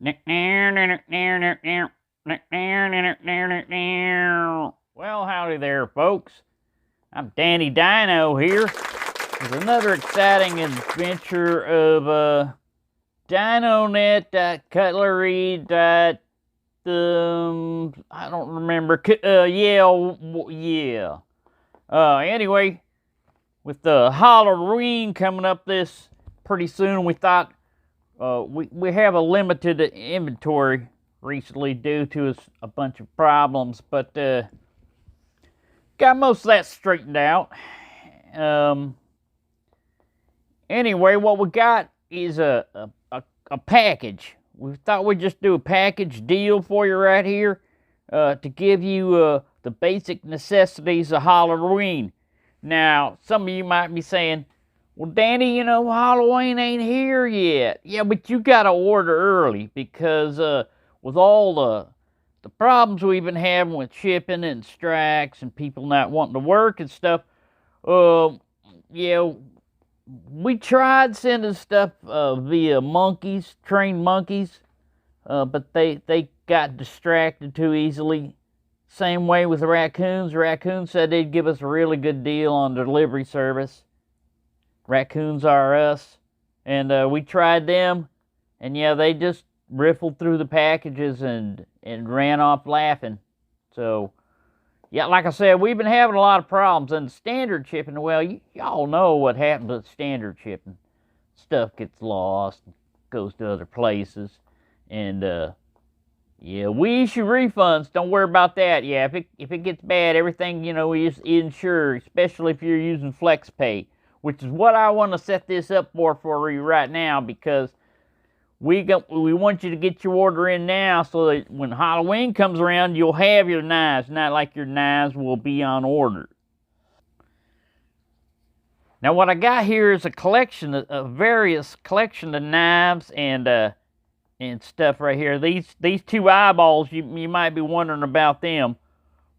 Well, howdy there, folks. I'm Danny Dino here with another exciting adventure of DynoNet, cutlery, I don't remember. Yeah. Anyway, with the Halloween coming up this pretty soon, we thought we have a limited inventory recently due to a bunch of problems, but got most of that straightened out. Anyway, what we got is a package. We thought we'd just do a package deal for you right here to give you the basic necessities of Halloween. Now, some of you might be saying, well, Danny, Halloween ain't here yet. Yeah, but you got to order early because with all the problems we've been having with shipping and strikes and people not wanting to work and stuff, we tried sending stuff via trained monkeys, but they got distracted too easily. Same way with the raccoons. Raccoons said they'd give us a really good deal on delivery service. Raccoons are us. And we tried them, and yeah, they just riffled through the packages and ran off laughing. So, yeah, like I said, we've been having a lot of problems. And standard shipping, well, y'all know what happens with standard shipping. Stuff gets lost, goes to other places. And, yeah, we issue refunds. Don't worry about that. Yeah, if it gets bad, everything, is insured, especially if you're using FlexPay, which is what I want to set this up for you right now, because we want you to get your order in now so that when Halloween comes around, you'll have your knives, not like your knives will be on order. Now, what I got here is a various collection of knives and stuff right here. These two eyeballs, you might be wondering about them.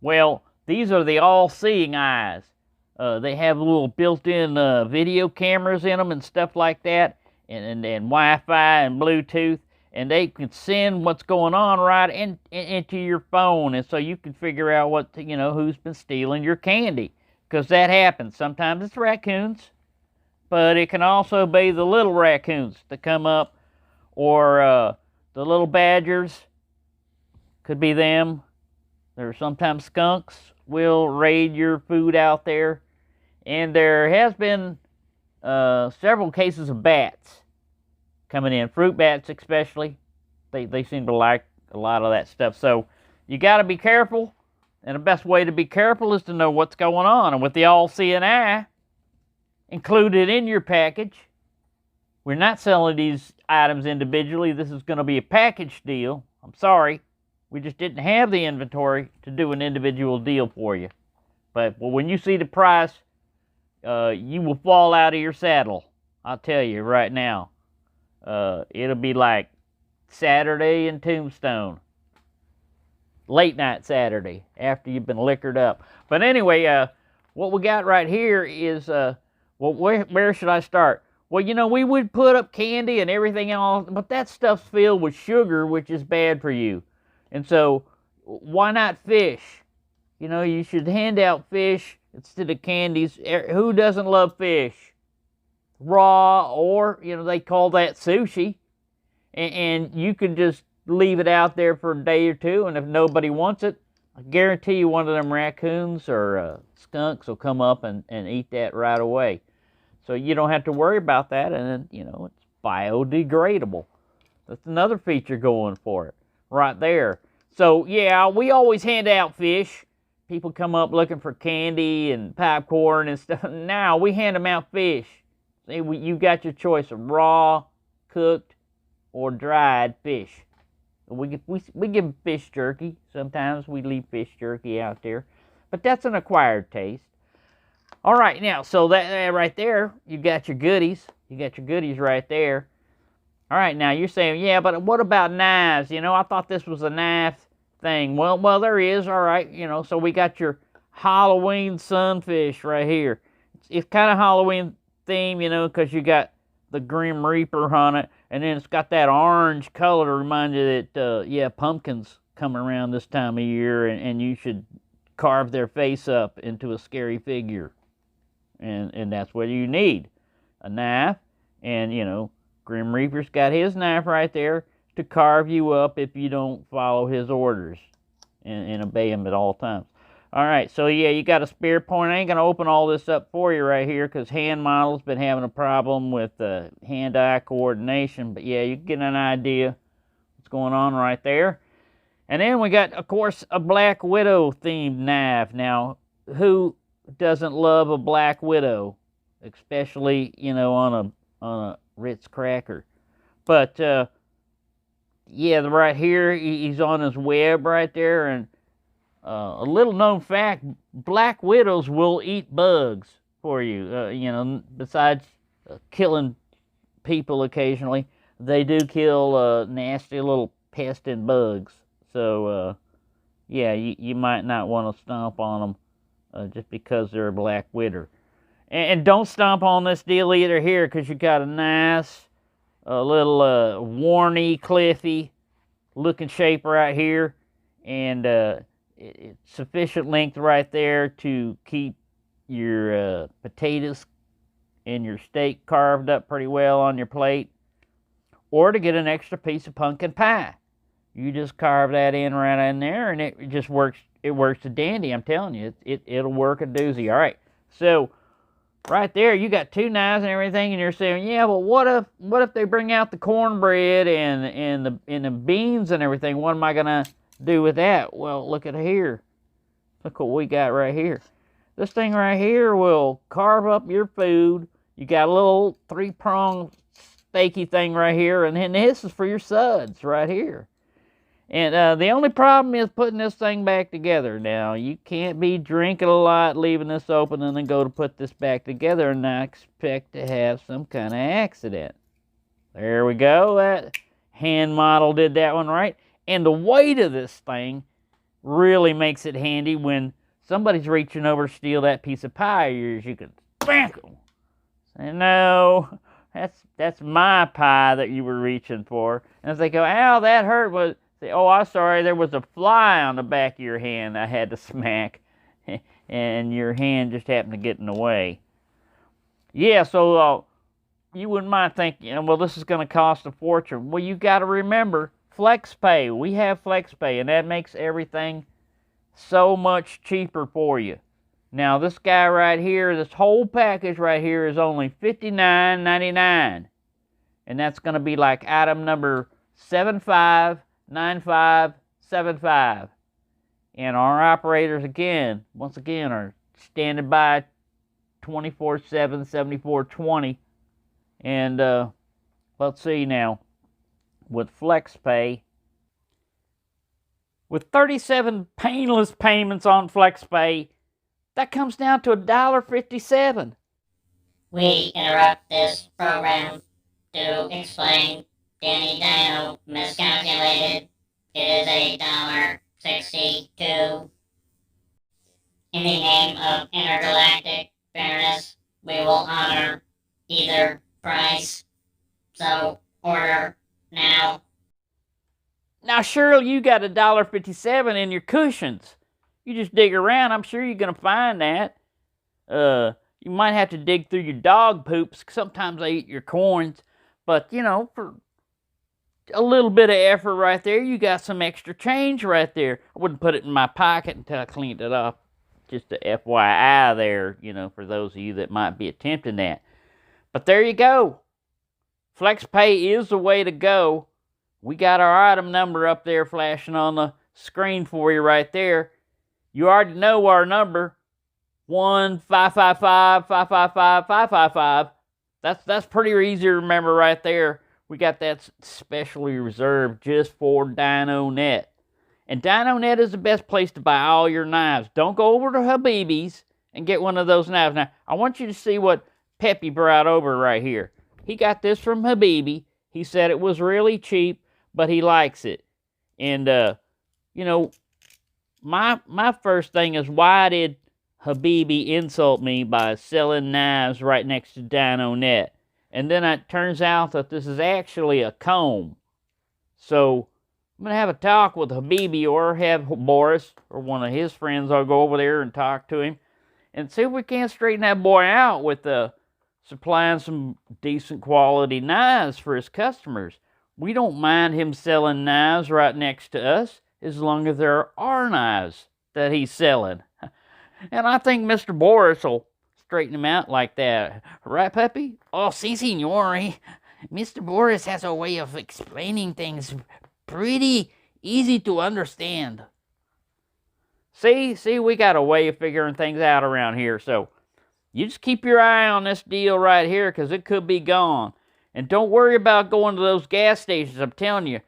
Well, these are the all-seeing eyes. They have little built-in video cameras in them and stuff like that. And Wi-Fi and Bluetooth, and they can send what's going on right into your phone, and so you can figure out who's been stealing your candy, because that happens. Sometimes it's raccoons, but it can also be the little raccoons that come up, or the little badgers. Could be them. There's sometimes skunks will raid your food out there, and there has been several cases of bats coming in, fruit bats especially. They seem to like a lot of that stuff. So you got to be careful, and the best way to be careful is to know what's going on. And with the all-seeing eye included in your package, we're not selling these items individually. This is going to be a package deal. I'm sorry, we just didn't have the inventory to do an individual deal for you. But when you see the price, you will fall out of your saddle. I'll tell you right now. It'll be like Saturday in Tombstone. Late night Saturday, after you've been liquored up. But anyway, what we got right here is, where should I start? Well, we would put up candy and everything else, but that stuff's filled with sugar, which is bad for you. And so, why not fish? You should hand out fish instead of candies. Who doesn't love fish? Raw, or, they call that sushi. And you can just leave it out there for a day or two, and if nobody wants it, I guarantee you one of them raccoons or skunks will come up and eat that right away. So you don't have to worry about that, and then, it's biodegradable. That's another feature going for it, right there. So, yeah, we always hand out fish. People come up looking for candy and popcorn and stuff. Now, we hand them out fish. See, you got your choice of raw, cooked, or dried fish. We give fish jerky. Sometimes we leave fish jerky out there. But that's an acquired taste. All right, now, so that right there, you got your goodies. You got your goodies right there. All right, now you're saying, yeah, but what about knives? I thought this was a knife thing. Well, there is, all right. So we got your Halloween sunfish right here. It's kind of Halloween theme, because you got the Grim Reaper on it, and then it's got that orange color to remind you that, yeah, pumpkins come around this time of year, and you should carve their face up into a scary figure. And that's what you need, a knife, and, you know, Grim Reaper's got his knife right there to carve you up if you don't follow his orders and obey him at all times. All right, so yeah, you got a spear point. I ain't going to open all this up for you right here because Hand Model's been having a problem with hand-eye coordination. But yeah, you get an idea what's going on right there. And then we got, of course, a Black Widow-themed knife. Now, who doesn't love a Black Widow? Especially, you know, on a Ritz cracker. But, yeah, right here, he's on his web right there, and a little known fact, Black Widows will eat bugs for you. You know, besides killing people occasionally, they do kill nasty little pests and bugs. So, yeah, you might not want to stomp on them just because they're a Black Widow. And don't stomp on this deal either here, because you got a nice, little warny, cliffy looking shape right here. And it's sufficient length right there to keep your potatoes and your steak carved up pretty well on your plate, or to get an extra piece of pumpkin pie. You just carve that in right in there, and it just works. It works a dandy. I'm telling you, it'll work a doozy. All right, so right there, you got two knives and everything, and you're saying, yeah, well, what if they bring out the cornbread and the beans and everything? What am I gonna do with that? Well, look at here. Look what we got right here. This thing right here will carve up your food. You got a little 3-pronged steaky thing right here, and then this is for your suds right here. And the only problem is putting this thing back together. Now, you can't be drinking a lot, leaving this open, and then go to put this back together and not expect to have some kind of accident. There we go. That Hand Model did that one right. And the weight of this thing really makes it handy when somebody's reaching over to steal that piece of pie of yours. You can spank them. Say, no, that's my pie that you were reaching for. And if they go, ow, that hurt, say, oh, I'm sorry, there was a fly on the back of your hand I had to smack, and your hand just happened to get in the way. Yeah, so you wouldn't mind thinking, well, this is going to cost a fortune. Well, you got to remember, FlexPay. We have FlexPay, and that makes everything so much cheaper for you. Now, this guy right here, this whole package right here is only $59.99. And that's going to be like item number 759575. And our operators, once again, are standing by 24/7, 74/20. And let's see now. With FlexPay, with 37 painless payments on FlexPay, that comes down to $1.57. We interrupt this program to explain Danny Dino miscalculated. It is $1.62. In the name of intergalactic fairness, we will honor either price. So order now. Now, Shirley, you got $1.57 in your cushions. You just dig around. I'm sure you're going to find that. You might have to dig through your dog poops. Sometimes they eat your coins. But, you know, for a little bit of effort right there, you got some extra change right there. I wouldn't put it in my pocket until I cleaned it up. Just a FYI there, you know, for those of you that might be attempting that. But there you go. FlexPay is the way to go. We got our item number up there flashing on the screen for you right there. You already know our number, 1-555-555-555. That's pretty easy to remember right there. We got that specially reserved just for DynoNet. And DynoNet is the best place to buy all your knives. Don't go over to Habibi's and get one of those knives. Now, I want you to see what Peppy brought over right here. He got this from Habibi. He said it was really cheap, but he likes it. And, you know, my first thing is, why did Habibi insult me by selling knives right next to DynoNet? And then it turns out that this is actually a comb. So I'm going to have a talk with Habibi, or have Boris or one of his friends. I'll go over there and talk to him and see if we can't straighten that boy out with supplying some decent quality knives for his customers. We don't mind him selling knives right next to us as long as there are knives that he's selling. And I think Mr. Boris will straighten him out like that. Right, puppy? Oh, si, signore. Mr. Boris has a way of explaining things pretty easy to understand. See, we got a way of figuring things out around here. So you just keep your eye on this deal right here, because it could be gone. And don't worry about going to those gas stations. I'm telling you,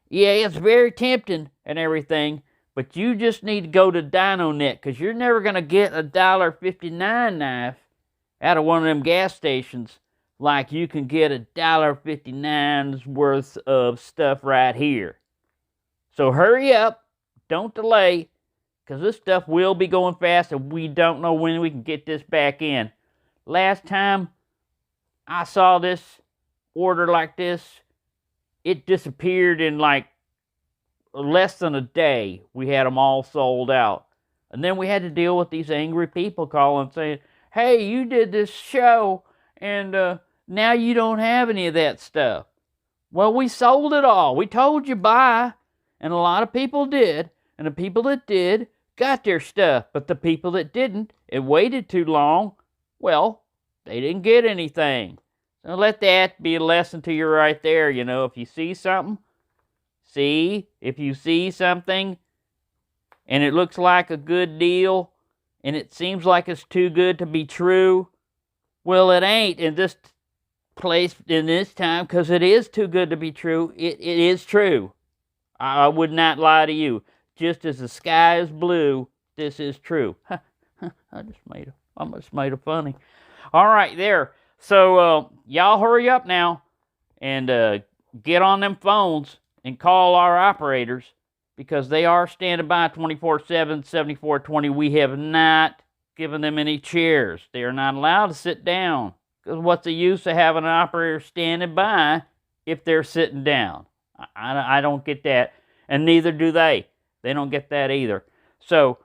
yeah, it's very tempting and everything, but you just need to go to DynoNet, because you're never going to get a $1.59 knife out of one of them gas stations like you can get a $1.59's worth of stuff right here. So hurry up, don't delay, because this stuff will be going fast, and we don't know when we can get this back in. Last time I saw this order like this, it disappeared in like less than a day. We had them all sold out. And then we had to deal with these angry people calling saying, hey, you did this show, and now you don't have any of that stuff. Well, we sold it all. We told you buy, and a lot of people did, and the people that did got their stuff, but the people that didn't and waited too long, well, they didn't get anything. So let that be a lesson to you right there. You know, if you see something, if you see something and it looks like a good deal and it seems like it's too good to be true, well, it ain't in this place in this time, because it is too good to be true. It is true. I would not lie to you. Just as the sky is blue, this is true. I just made it funny. All right, there. So y'all hurry up now and get on them phones and call our operators, because they are standing by 24/7, 7420. We have not given them any chairs. They are not allowed to sit down, because what's the use of having an operator standing by if they're sitting down? I don't get that, and neither do they. They don't get that either. So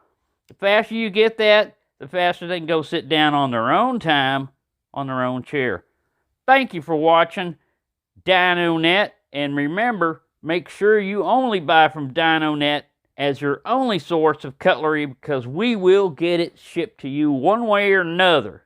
the faster you get that, the faster they can go sit down on their own time, on their own chair. Thank you for watching DynoNet. And remember, make sure you only buy from DynoNet as your only source of cutlery, because we will get it shipped to you one way or another.